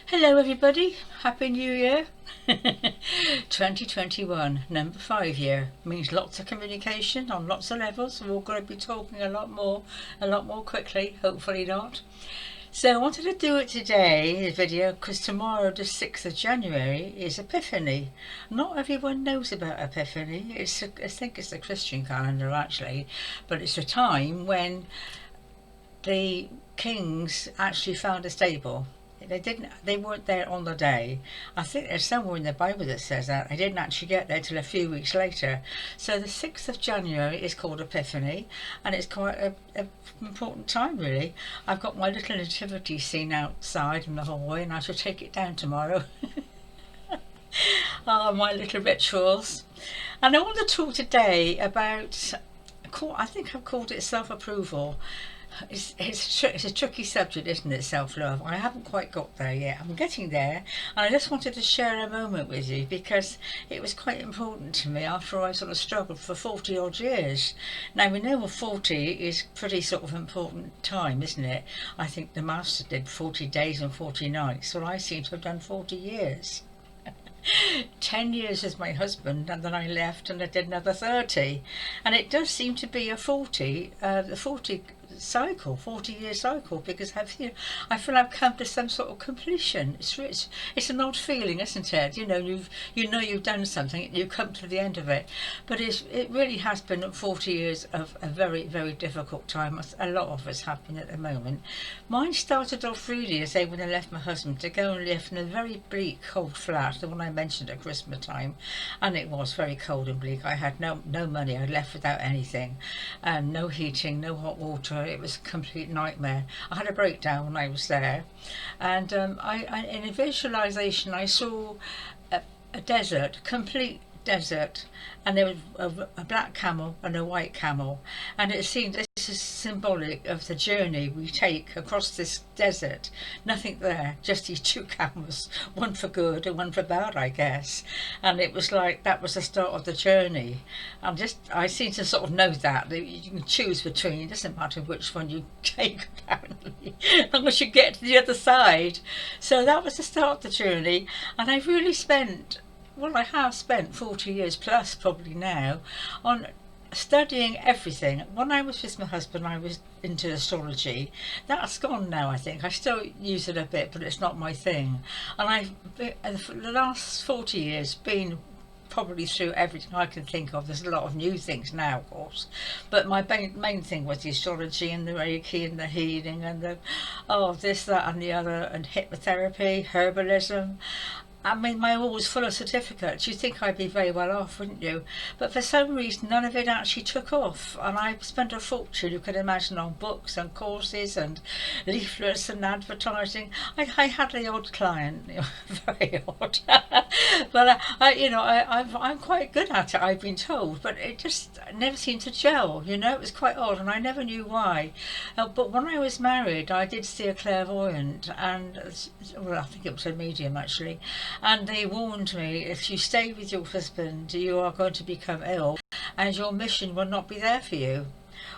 Hello everybody, Happy New Year. 2021, number 5 year, means lots of communication on lots of levels. We're all going to be talking a lot more quickly, hopefully not. So I wanted to do it today, this video, because tomorrow, the 6th of January, is Epiphany. Not everyone knows about Epiphany. I think it's the Christian calendar actually, but it's a time when the kings actually found a stable. They weren't there on the day. I think there's somewhere in the Bible that says that. They didn't actually get there till a few weeks later. So the 6th of January is called Epiphany, and it's quite a important time really. I've got my little nativity scene outside in the hallway, and I shall take it down tomorrow. Oh, my little rituals. And I want to talk today about, I think I've called it self-approval. It's a tricky subject, isn't it, self-love? I haven't quite got there yet. I'm getting there, and I just wanted to share a moment with you because it was quite important to me after I sort of struggled for 40 odd years. Now we know 40 is pretty sort of important time, isn't it? I think the Master did 40 days and 40 nights, well I seem to have done 40 years. 10 years as my husband, and then I left and I did another 30, and it does seem to be a 40 cycle, 40-year cycle, because I feel I've come to some sort of completion. It's an odd feeling, isn't it? You've done something, you come to the end of it, but it really has been 40 years of a very, very difficult time. A lot of us have been at the moment. Mine started off really as when I left my husband to go and live in a very bleak, cold flat, the one I mentioned at Christmas time, and it was very cold and bleak. I had no money. I left without anything, no heating, no hot water. It was a complete nightmare. I had a breakdown when I was there, and in a visualization I saw a desert, complete desert, and there was a black camel and a white camel, and it seemed this is symbolic of the journey we take across this desert. Nothing there, just these two camels, one for good and one for bad, I guess. And it was like that was the start of the journey. I seem to sort of know that you can choose between, it doesn't matter which one you take apparently, as long as you get to the other side. So that was the start of the journey, and I really I have spent 40 years plus probably now on studying everything. When I was with my husband, I was into astrology. That's gone now, I think. I still use it a bit, but it's not my thing. And for the last 40 years, been probably through everything I can think of. There's a lot of new things now, of course, but my main thing was the astrology and the Reiki and the healing and this, that and the other, and hypnotherapy, herbalism. I mean, my wall was full of certificates. You'd think I'd be very well off, wouldn't you? But for some reason, none of it actually took off. And I spent a fortune, you can imagine, on books and courses and leaflets and advertising. I had the odd client, very odd. But I'm quite good at it, I've been told. But it just never seemed to gel. It was quite odd, and I never knew why. But when I was married, I did see a clairvoyant, and I think it was a medium actually. And they warned me, if you stay with your husband, you are going to become ill and your mission will not be there for you.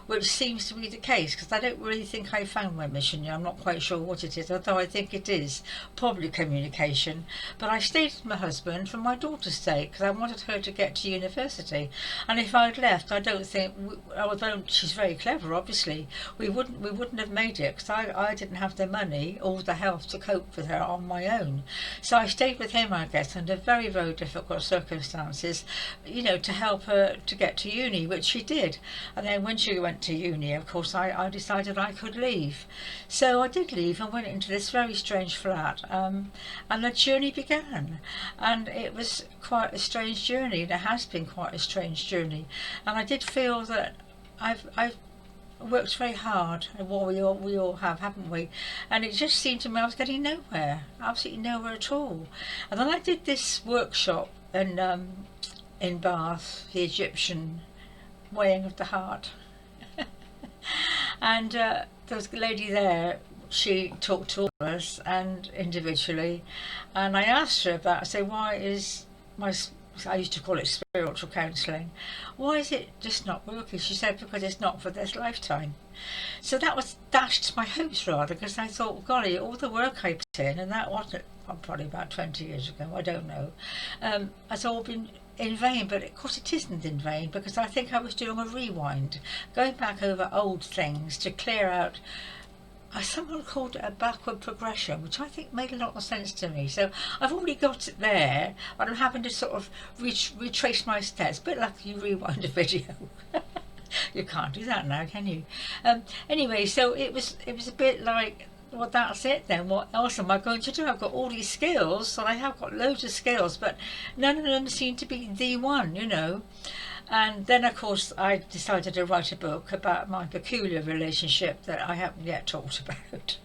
Which seems to be the case, because I don't really think I found my mission yet. I'm not quite sure what it is, although I think it is probably communication. But I stayed with my husband for my daughter's sake, because I wanted her to get to university. And if I'd left, I don't think, although she's very clever obviously, we wouldn't have made it, because I didn't have the money or the health to cope with her on my own. So I stayed with him, I guess, under very, very difficult circumstances, to help her to get to uni, which she did. And then when she went to uni, of course, I decided I could leave. So I did leave and went into this very strange flat, and the journey began. And it was quite a strange journey, and it has been quite a strange journey. And I did feel that I've worked very hard, and what we all have, haven't we? And it just seemed to me I was getting nowhere, absolutely nowhere at all. And then I did this workshop in Bath, the Egyptian weighing of the heart. And there was a lady there, she talked to all of us and individually, and I asked her I said, why is I used to call it spiritual counselling, why is it just not working? She said, because it's not for this lifetime. So that was dashed my hopes rather, because I thought, golly, all the work I put in, and that wasn't probably about 20 years ago, I don't know, has all been in vain. But of course it isn't in vain, because I think I was doing a rewind, going back over old things to clear out. Someone called it a backward progression, which I think made a lot of sense to me. So I've already got it there, but I'm having to sort of retrace my steps, a bit like you rewind a video. You can't do that now, can you? Anyway, so it was a bit like, well, that's it then. What else am I going to do? I've got all these skills, and I have got loads of skills, but none of them seem to be the one, you know. And then, of course, I decided to write a book about my peculiar relationship that I haven't yet talked about.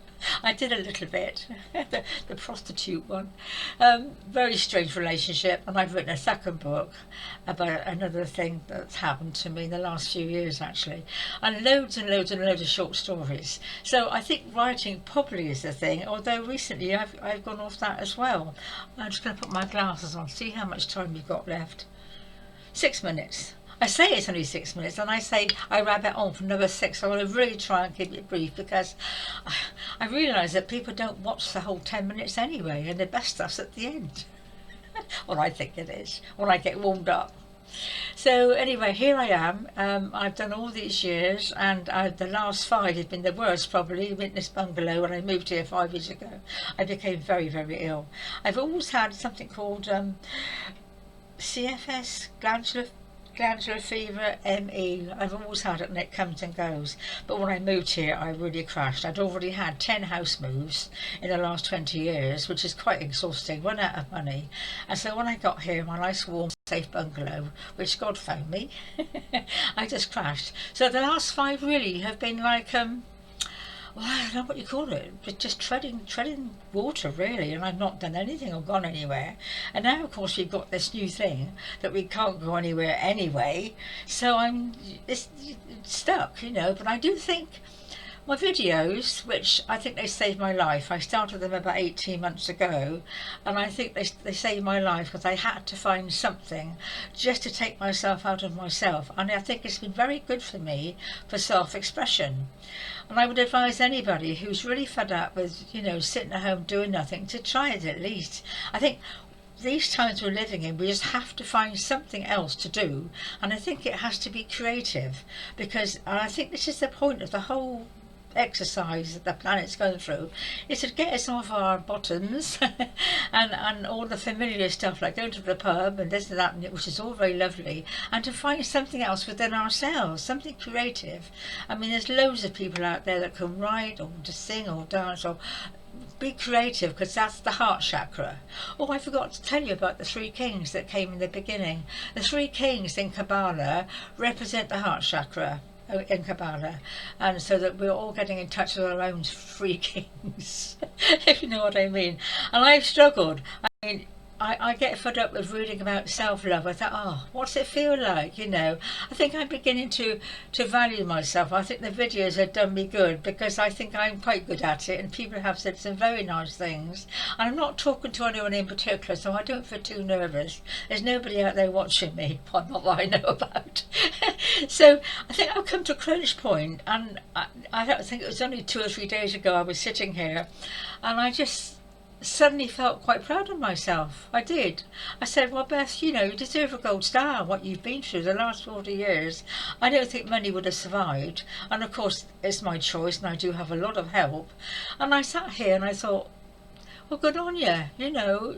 I did a little bit, the prostitute one. Very strange relationship, and I've written a second book about another thing that's happened to me in the last few years, actually, and loads and loads and loads of short stories. So I think writing probably is the thing, although recently I've gone off that as well. I'm just going to put my glasses on, see how much time you've got left. 6 minutes. I say it's only 6 minutes, and I say I rabbit on for another 6. So I want to really try and keep it brief, because I realise that people don't watch the whole 10 minutes anyway, and the best stuff's at the end. Well, I think it is, when I get warmed up. So anyway, here I am. I've done all these years, and the last 5 have been the worst, probably. Witness Bungalow, when I moved here 5 years ago, I became very, very ill. I've always had something called CFS, glandular fever, ME. I've always had it, and it comes and goes. But when I moved here, I really crashed. I'd already had 10 house moves in the last 20 years, which is quite exhausting, run out of money. And so when I got here, my nice warm safe bungalow, which God found me, I just crashed. So the last 5 really have been like, well, I don't know what you call it, but just treading water, really, and I've not done anything or gone anywhere. And now, of course, we've got this new thing that we can't go anywhere anyway, so I'm stuck, you know. But I do think my videos, which I think they saved my life, I started them about 18 months ago, and I think they saved my life because I had to find something just to take myself out of myself, and I think it's been very good for me for self-expression. And I would advise anybody who's really fed up with, you know, sitting at home doing nothing, to try it at least. I think these times we're living in, we just have to find something else to do, and I think it has to be creative, because I think this is the point of the whole exercise that the planet's going through, is to get us off our bottoms and all the familiar stuff like going to the pub and this and that, which is all very lovely, and to find something else within ourselves, something creative. I mean, there's loads of people out there that can write or to sing or dance or be creative, because that's the heart chakra. Oh, I forgot to tell you about the 3 kings that came in the beginning. The 3 kings in Kabbalah represent the heart chakra in Kabbalah, and so that we're all getting in touch with our own 3 kings, if you know what I mean. And I've struggled. I mean, I get fed up with reading about self-love. I thought, oh, what's it feel like, you know? I think I'm beginning to value myself. I think the videos have done me good, because I think I'm quite good at it, and people have said some very nice things. And I'm not talking to anyone in particular, so I don't feel too nervous. There's nobody out there watching me, not that I know about. So I think I've come to a crunch point, and I don't think it was only 2 or 3 days ago I was sitting here, and I just suddenly felt quite proud of myself. I did. I said, well, Beth, you know, you deserve a gold star, what you've been through the last 40 years. I don't think many would have survived. And of course, it's my choice, and I do have a lot of help. And I sat here and I thought, well, good on you. You know,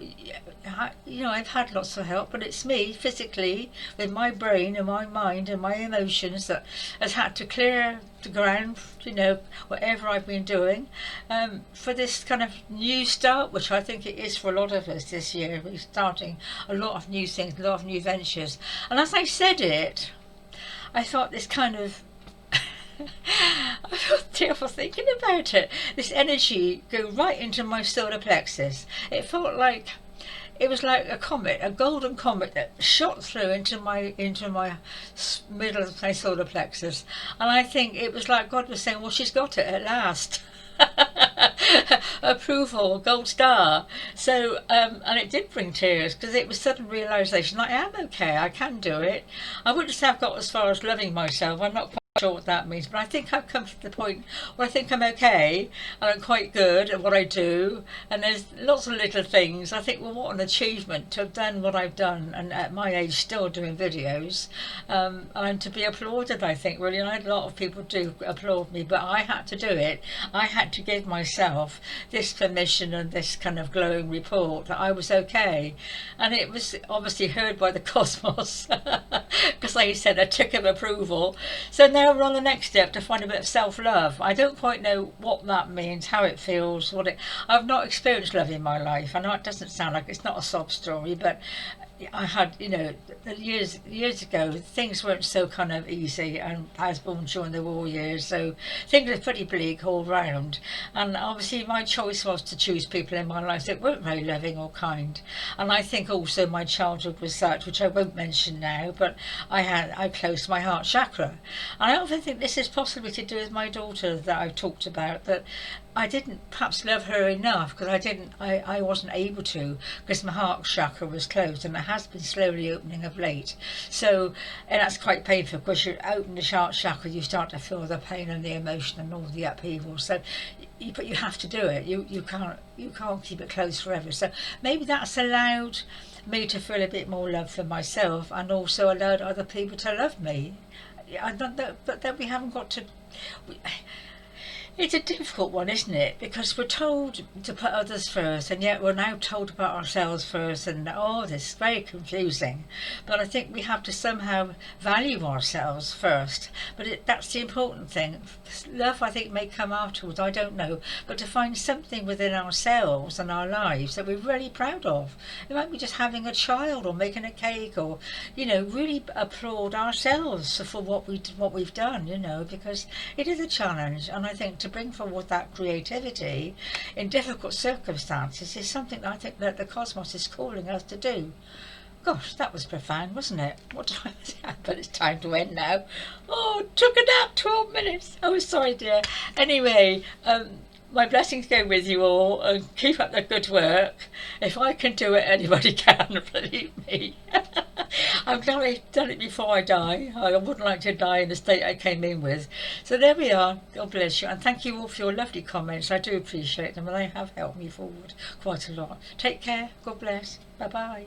I've had lots of help, but it's me physically, with my brain and my mind and my emotions, that has had to clear the ground, you know, whatever I've been doing, for this kind of new start, which I think it is for a lot of us this year. We're starting a lot of new things, a lot of new ventures. And as I said it, I thought this kind of I felt terrible thinking about it. This energy go right into my solar plexus. It felt like it was like a comet, a golden comet that shot through into my middle of my solar plexus. And I think it was like God was saying, well, she's got it at last. Approval, gold star. So and it did bring tears, because it was sudden realization, I am okay, I can do it. I wouldn't say I've got as far as loving myself. I'm not quite sure what that means, but I think I've come to the point where I think I'm okay and I'm quite good at what I do. And there's lots of little things. I think, well, what an achievement to have done what I've done, and at my age still doing videos, and to be applauded. I think really, and I had a lot of people do applaud me, but I had to do it. I had to give myself this permission and this kind of glowing report that I was okay, and it was obviously heard by the cosmos because, like you said, a tick of approval. So now we're on the next step to find a bit of self-love. I don't quite know what that means, how it feels, I've not experienced love in my life. I know it doesn't sound like, it's not a sob story, but I had, years ago, things weren't so kind of easy, and I was born during the war years, so things were pretty bleak all round. And obviously my choice was to choose people in my life that weren't very loving or kind. And I think also my childhood was such, which I won't mention now, but I closed my heart chakra. And I often think this is possibly to do with my daughter that I've talked about, that I didn't perhaps love her enough because I wasn't able to, because my heart chakra was closed, and it has been slowly opening of late. So, and that's quite painful because you open the heart chakra, you start to feel the pain and the emotion and all the upheaval. So, but you have to do it. You can't keep it closed forever. So maybe that's allowed me to feel a bit more love for myself, and also allowed other people to love me. But then we haven't got to. It's a difficult one, isn't it? Because we're told to put others first, and yet we're now told about ourselves first, and this is very confusing. But I think we have to somehow value ourselves first. But that's the important thing. Love, I think, may come afterwards, I don't know. But to find something within ourselves and our lives that we're really proud of. It might be just having a child, or making a cake, or, really applaud ourselves for what we've done, because it is a challenge. And I think to bring forward that creativity in difficult circumstances is something that I think that the cosmos is calling us to do. Gosh, that was profound, wasn't it? What did I say? But it's time to end now. Oh, took a nap, 12 minutes. Oh, sorry, dear. Anyway, my blessings go with you all, and keep up the good work. If I can do it, anybody can, believe me. I'm glad I've done it before I die. I wouldn't like to die in the state I came in with. So there we are. God bless you. And thank you all for your lovely comments. I do appreciate them, and they have helped me forward quite a lot. Take care. God bless. Bye-bye.